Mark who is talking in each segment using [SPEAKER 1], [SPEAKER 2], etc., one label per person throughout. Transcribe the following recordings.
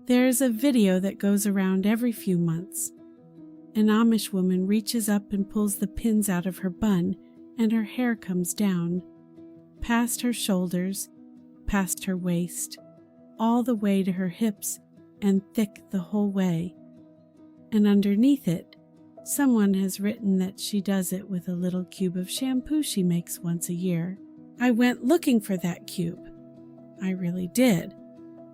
[SPEAKER 1] There's a video that goes around every few months. An Amish woman reaches up and pulls the pins out of her bun, and her hair comes down, past her shoulders, past her waist, all the way to her hips, and thick the whole way. And underneath it, someone has written that she does it with a little cube of shampoo she makes once a year. I went looking for that cube. I really did.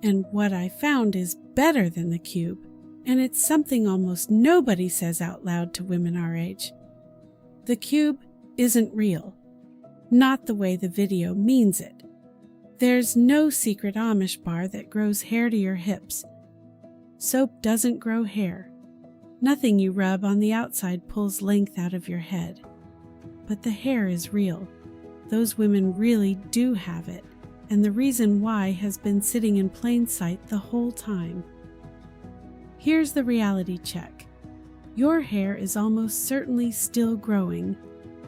[SPEAKER 1] And what I found is better than the cube, and it's something almost nobody says out loud to women our age. The cube isn't real, not the way the video means it. There's no secret Amish bar that grows hair to your hips. Soap doesn't grow hair. Nothing you rub on the outside pulls length out of your head. But the hair is real. Those women really do have it, and the reason why has been sitting in plain sight the whole time. Here's the reality check. Your hair is almost certainly still growing,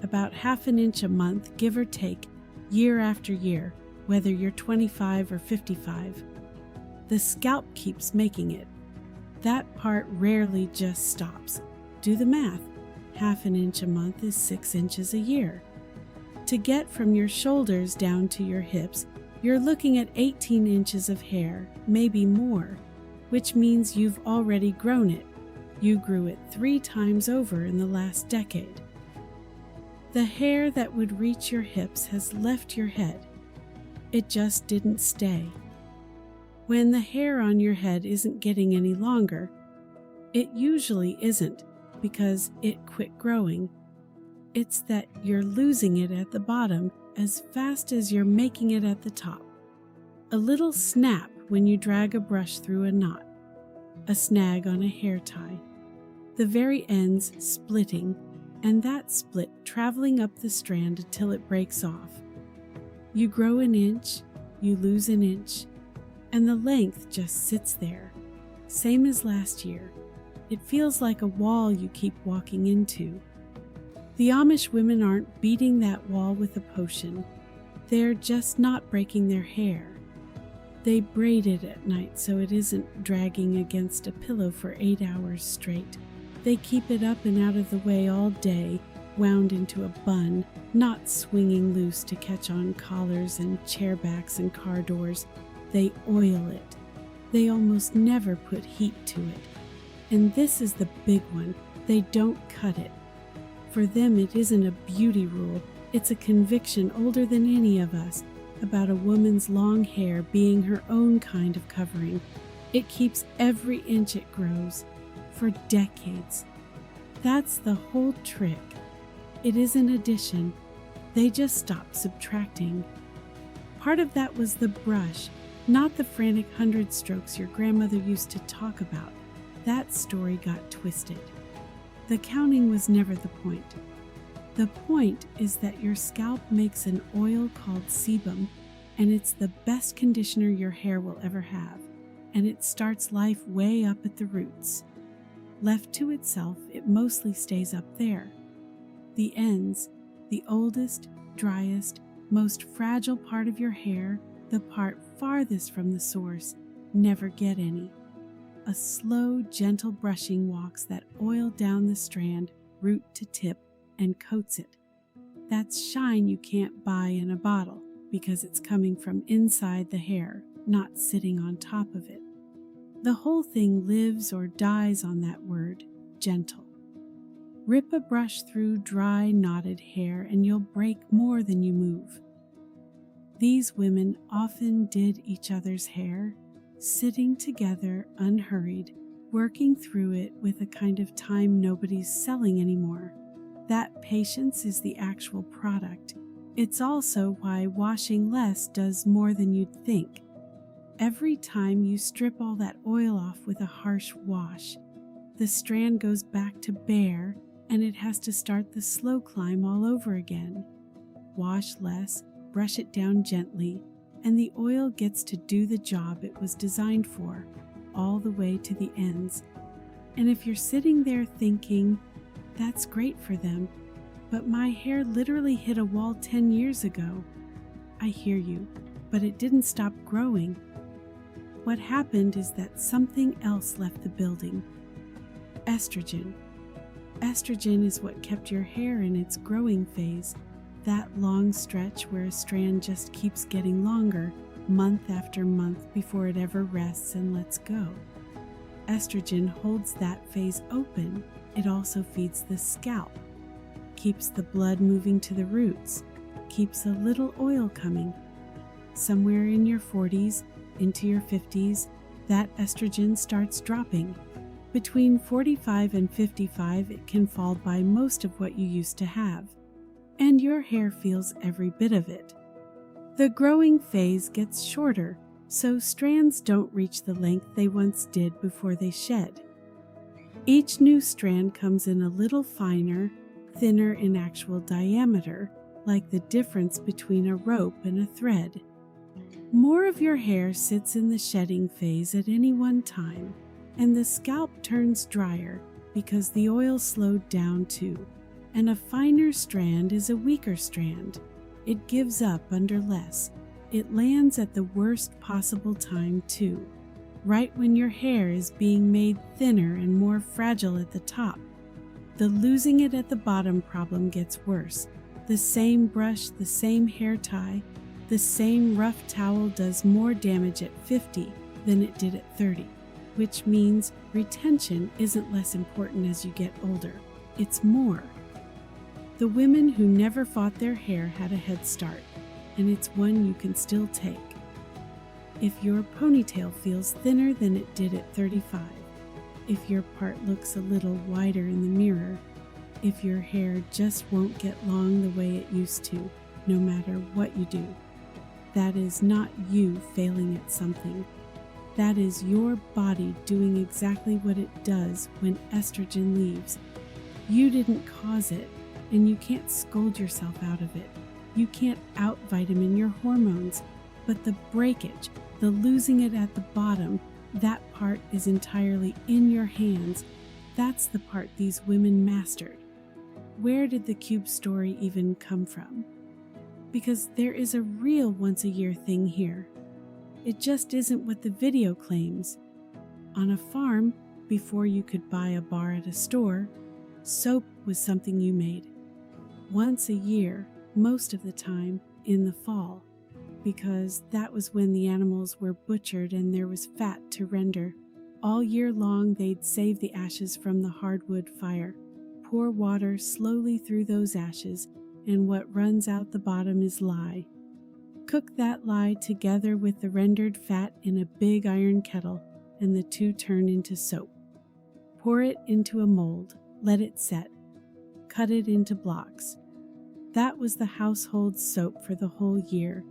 [SPEAKER 1] about ½ an inch a month, give or take, year after year, whether you're 25 or 55. The scalp keeps making it. That part rarely just stops. Do the math. ½ an inch a month is 6 inches a year. To get from your shoulders down to your hips, you're looking at 18 inches of hair, maybe more, which means you've already grown it. You grew it 3 times over in the last decade. The hair that would reach your hips has left your head. It just didn't stay. When the hair on your head isn't getting any longer, it usually isn't because it quit growing. It's that you're losing it at the bottom as fast as you're making it at the top. A little snap when you drag a brush through a knot, a snag on a hair tie, the very ends splitting, and that split traveling up the strand until it breaks off. You grow an inch, you lose an inch, and the length just sits there, same as last year. It feels like a wall you keep walking into. The Amish women aren't beating that wall with a potion. They're just not breaking their hair. They braid it at night so it isn't dragging against a pillow for 8 hours straight. They keep it up and out of the way all day, wound into a bun, not swinging loose to catch on collars and chair backs and car doors. They oil it. They almost never put heat to it. And this is the big one. They don't cut it. For them, it isn't a beauty rule. It's a conviction older than any of us about a woman's long hair being her own kind of covering. It keeps every inch it grows for decades. That's the whole trick. It isn't addition. They just stopped subtracting. Part of that was the brush, not the frantic 100 strokes your grandmother used to talk about. That story got twisted. The counting was never the point. The point is that your scalp makes an oil called sebum, and it's the best conditioner your hair will ever have, and it starts life way up at the roots. Left to itself, it mostly stays up there. The ends, the oldest, driest, most fragile part of your hair, the part farthest from the source, never get any. A slow, gentle brushing walks that oil down the strand, root to tip, and coats it. That's shine you can't buy in a bottle because it's coming from inside the hair, not sitting on top of it. The whole thing lives or dies on that word, gentle. Rip a brush through dry, knotted hair and you'll break more than you move. These women often did each other's hair, sitting together unhurried, working through it with a kind of time nobody's selling anymore. That patience is the actual product. It's also why washing less does more than you'd think. Every time you strip all that oil off with a harsh wash, the strand goes back to bare and it has to start the slow climb all over again. Wash less, brush it down gently, and the oil gets to do the job it was designed for, all the way to the ends. And if you're sitting there thinking, that's great for them, but my hair literally hit a wall 10 years ago, I hear you, but it didn't stop growing. What happened is that something else left the building. Estrogen. Estrogen is what kept your hair in its growing phase, that long stretch where a strand just keeps getting longer, month after month, before it ever rests and lets go. Estrogen holds that phase open. It also feeds the scalp, keeps the blood moving to the roots, keeps a little oil coming. Somewhere in your 40s, into your 50s, that estrogen starts dropping. Between 45 and 55, it can fall by most of what you used to have, and your hair feels every bit of it. The growing phase gets shorter, so strands don't reach the length they once did before they shed. Each new strand comes in a little finer, thinner in actual diameter, like the difference between a rope and a thread. More of your hair sits in the shedding phase at any one time, and the scalp turns drier because the oil slowed down too, and a finer strand is a weaker strand. It gives up under less. It lands at the worst possible time too, right when your hair is being made thinner and more fragile at the top. The losing it at the bottom problem gets worse. The same brush, the same hair tie, the same rough towel does more damage at 50 than it did at 30, which means retention isn't less important as you get older. It's more. The women who never fought their hair had a head start, and it's one you can still take. If your ponytail feels thinner than it did at 35, if your part looks a little wider in the mirror, if your hair just won't get long the way it used to, no matter what you do, that is not you failing at something. That is your body doing exactly what it does when estrogen leaves. You didn't cause it, and you can't scold yourself out of it. You can't out-vitamin your hormones, but the breakage, the losing it at the bottom, that part is entirely in your hands. That's the part these women mastered. Where did the cube story even come from? Because there is a real once-a-year thing here. It just isn't what the video claims. On a farm, before you could buy a bar at a store, soap was something you made. Once a year, most of the time, in the fall, because that was when the animals were butchered and there was fat to render. All year long, they'd save the ashes from the hardwood fire, pour water slowly through those ashes, and what runs out the bottom is lye. Cook that lye together with the rendered fat in a big iron kettle, and the two turn into soap. Pour it into a mold, let it set, cut it into blocks. That was the household soap for the whole year.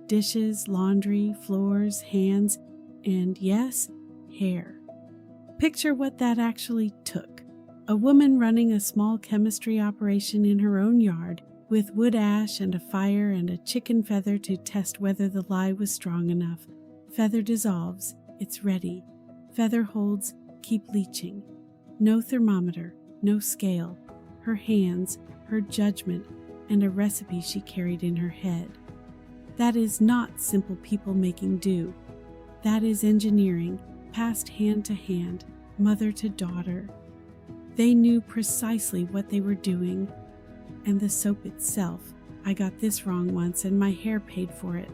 [SPEAKER 1] Dishes, laundry, floors, hands, and yes, hair. Picture what that actually took. A woman running a small chemistry operation in her own yard with wood ash and a fire and a chicken feather to test whether the lye was strong enough. Feather dissolves, it's ready. Feather holds, keep leaching. No thermometer, no scale. Her hands, her judgment, and a recipe she carried in her head. That is not simple people making do. That is engineering, passed hand to hand, mother to daughter. They knew precisely what they were doing. And the soap itself, I got this wrong once and my hair paid for it.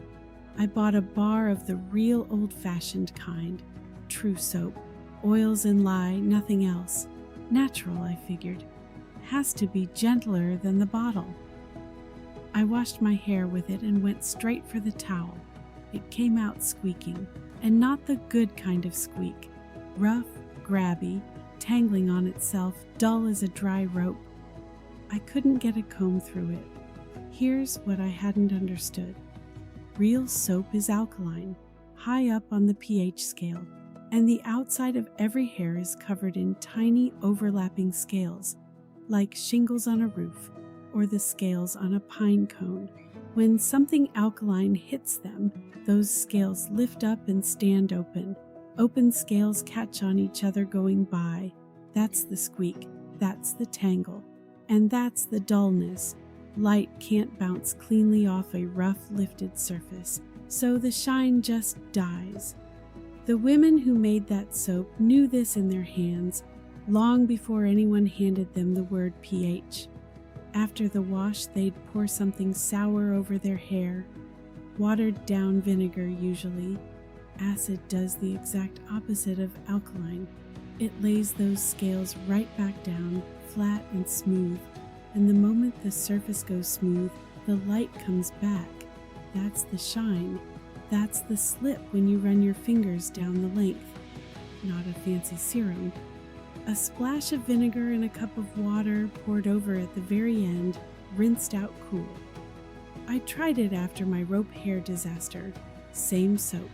[SPEAKER 1] I bought a bar of the real old-fashioned kind, true soap, oils and lye, nothing else. Natural, I figured. Has to be gentler than the bottle. I washed my hair with it and went straight for the towel. It came out squeaking, and not the good kind of squeak. Rough, grabby, tangling on itself, dull as a dry rope. I couldn't get a comb through it. Here's what I hadn't understood. Real soap is alkaline, high up on the pH scale, and the outside of every hair is covered in tiny overlapping scales, like shingles on a roof or the scales on a pine cone. When something alkaline hits them, those scales lift up and stand open. Open scales catch on each other going by. That's the squeak, that's the tangle, and that's the dullness. Light can't bounce cleanly off a rough, lifted surface, so the shine just dies. The women who made that soap knew this in their hands long before anyone handed them the word pH. After the wash, they'd pour something sour over their hair, watered down vinegar usually. Acid does the exact opposite of alkaline. It lays those scales right back down, flat and smooth, and the moment the surface goes smooth, the light comes back. That's the shine. That's the slip when you run your fingers down the length. Not a fancy serum. A splash of vinegar in a cup of water poured over at the very end, rinsed out cool. I tried it after my rope hair disaster. Same soap.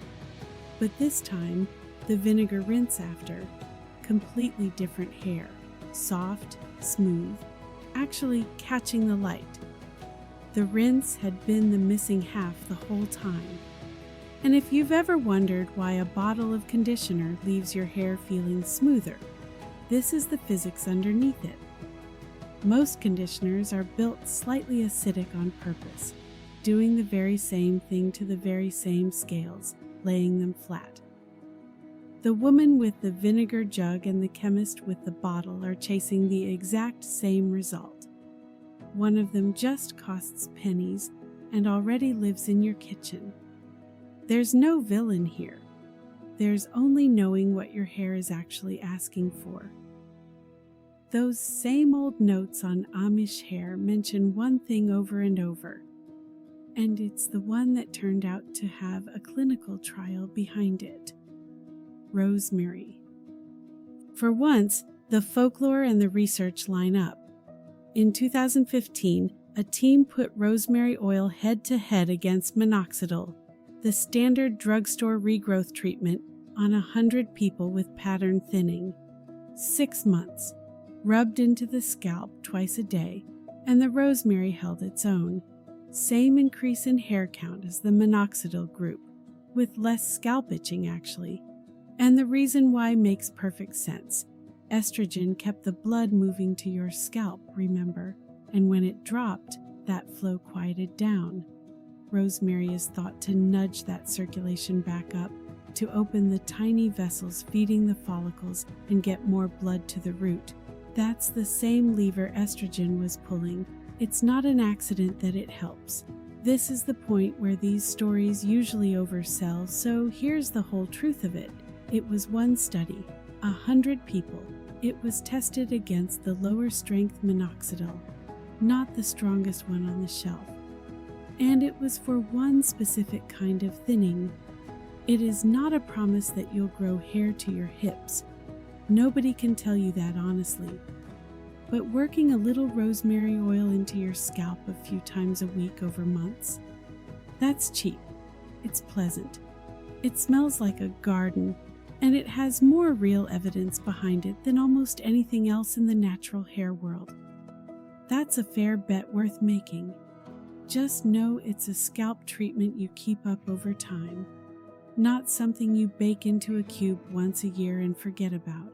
[SPEAKER 1] But this time, the vinegar rinse after. Completely different hair. Soft, smooth, actually catching the light. The rinse had been the missing half the whole time. And if you've ever wondered why a bottle of conditioner leaves your hair feeling smoother, this is the physics underneath it. Most conditioners are built slightly acidic on purpose, doing the very same thing to the very same scales, laying them flat. The woman with the vinegar jug and the chemist with the bottle are chasing the exact same result. One of them just costs pennies and already lives in your kitchen. There's no villain here. There's only knowing what your hair is actually asking for. Those same old notes on Amish hair mention one thing over and over, and it's the one that turned out to have a clinical trial behind it. Rosemary. For once, the folklore and the research line up. In 2015, a team put rosemary oil head-to-head against minoxidil, the standard drugstore regrowth treatment, on 100 people with pattern thinning. 6 months, rubbed into the scalp twice a day, and the rosemary held its own. Same increase in hair count as the minoxidil group, with less scalp itching actually. And the reason why makes perfect sense. Estrogen kept the blood moving to your scalp, remember? And when it dropped, that flow quieted down. Rosemary is thought to nudge that circulation back up, to open the tiny vessels feeding the follicles and get more blood to the root. That's the same lever estrogen was pulling. It's not an accident that it helps. This is the point where these stories usually oversell, so here's the whole truth of it. It was one study, 100 people. It was tested against the lower strength minoxidil, not the strongest one on the shelf. And it was for one specific kind of thinning. It is not a promise that you'll grow hair to your hips. Nobody can tell you that honestly. But working a little rosemary oil into your scalp a few times a week over months, that's cheap. It's pleasant. It smells like a garden, and it has more real evidence behind it than almost anything else in the natural hair world. That's a fair bet worth making. Just know it's a scalp treatment you keep up over time, not something you bake into a cube once a year and forget about.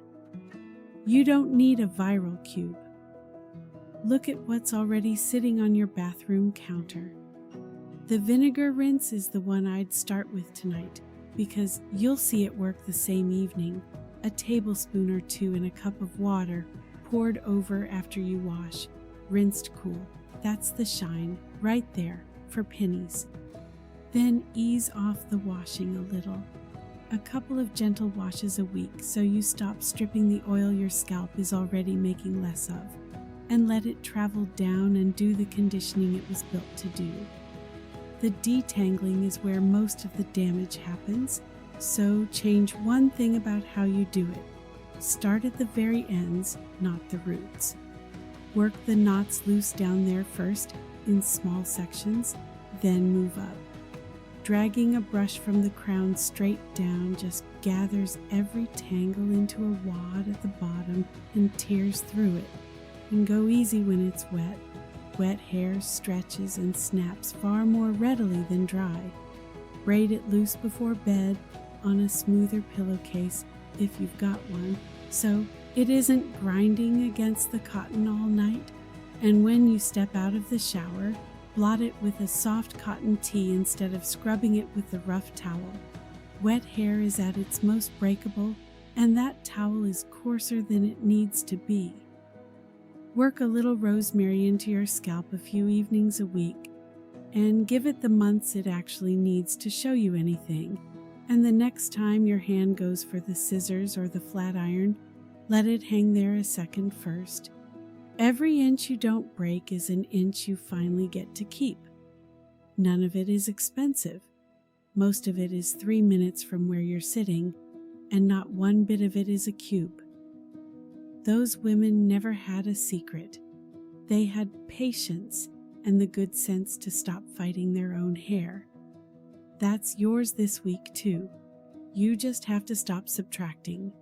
[SPEAKER 1] You don't need a viral cube. Look at what's already sitting on your bathroom counter. The vinegar rinse is the one I'd start with tonight, because you'll see it work the same evening. A tablespoon or two in a cup of water, poured over after you wash, rinsed cool. That's the shine, right there, for pennies. Then ease off the washing a little. A couple of gentle washes a week so you stop stripping the oil your scalp is already making less of, and let it travel down and do the conditioning it was built to do. The detangling is where most of the damage happens, so change one thing about how you do it. Start at the very ends, not the roots. Work the knots loose down there first, in small sections, then move up. Dragging a brush from the crown straight down just gathers every tangle into a wad at the bottom and tears through it. And go easy when it's wet. Wet hair stretches and snaps far more readily than dry. Braid it loose before bed on a smoother pillowcase if you've got one, so it isn't grinding against the cotton all night. And when you step out of the shower, blot it with a soft cotton tee instead of scrubbing it with the rough towel. Wet hair is at its most breakable, and that towel is coarser than it needs to be. Work a little rosemary into your scalp a few evenings a week, and give it the months it actually needs to show you anything. And the next time your hand goes for the scissors or the flat iron, let it hang there a second first. Every inch you don't break is an inch you finally get to keep. None of it is expensive. Most of it is 3 minutes from where you're sitting, and not one bit of it is a cube. Those women never had a secret. They had patience and the good sense to stop fighting their own hair. That's yours this week too. You just have to stop subtracting.